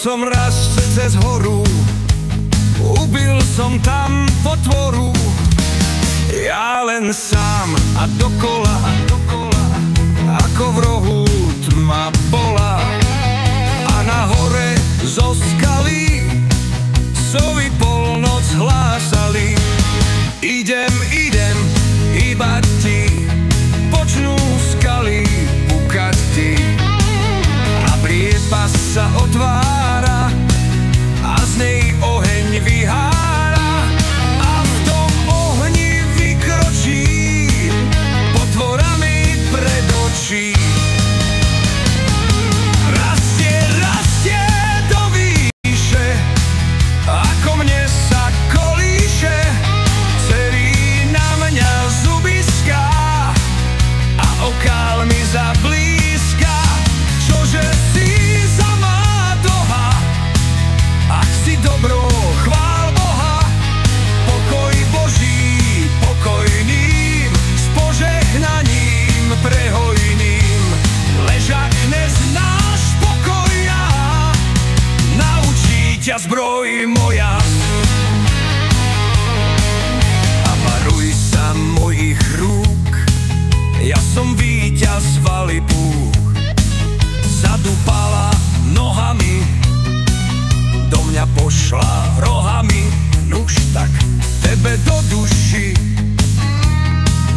som raz cez horu, ubil som tam potvoru. Ja len sám a dokola, ako v rohu tma bola. A na hore zo skaly sovy polnoc hlásali. Idem, iba ti počnú skaly pukať ti. A priepas sa otvára a z nej oheň vyhára. A v tom ohni vykročí potvorami pred očí. Rastie do výše, ako mne sa kolíše. Cerí na mňa zubiská a okál mi zablízka. Čože si za mátoha, ak si dobro, chvál Boha. Pokoj Boží, pokojným, s požehnaním prehojným. Ležak neznáš pokoja, naučí ťa zbroj moja. A varuj sa mojich rúk, ja som víťaz Valipúch. Zadúpala nohami, do mňa pošla rohami. Nuž tak tebe do duši,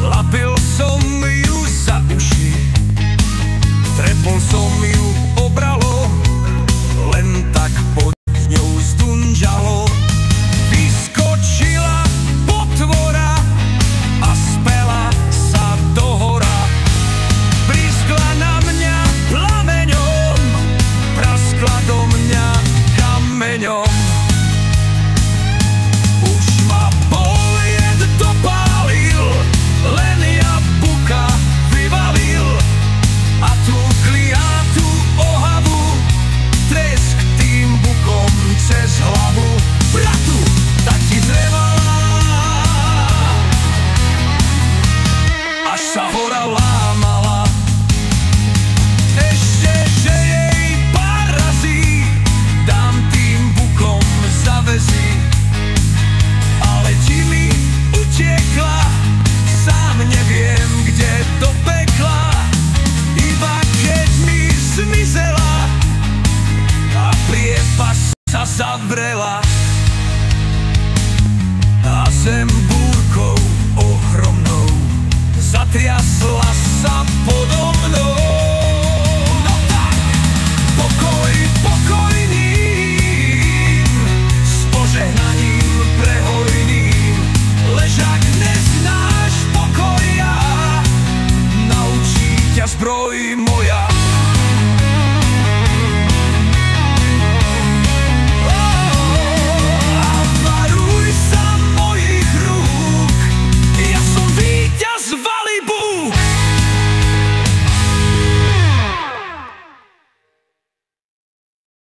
lapil som ju za uši. Trepol som ju obralo, len tak pod ňou zdunžalo. Vyskočila potvora a spela sa do hora. Briskla na mňa plameňom, praskla do mňa kameňom. Už ma boliet dopálil, len jablka vyvalil. A tú kliatú ohavu tresk tým bukom cez hlavu. Bratu, tak ti trevala, až sa hora lámala. Ešte, že jej pár razí dám tým bukom zavesí. Ale ti mi utiekla, sám neviem kde do pekla. Iba keď mi zmizela a priepas sa zavrela.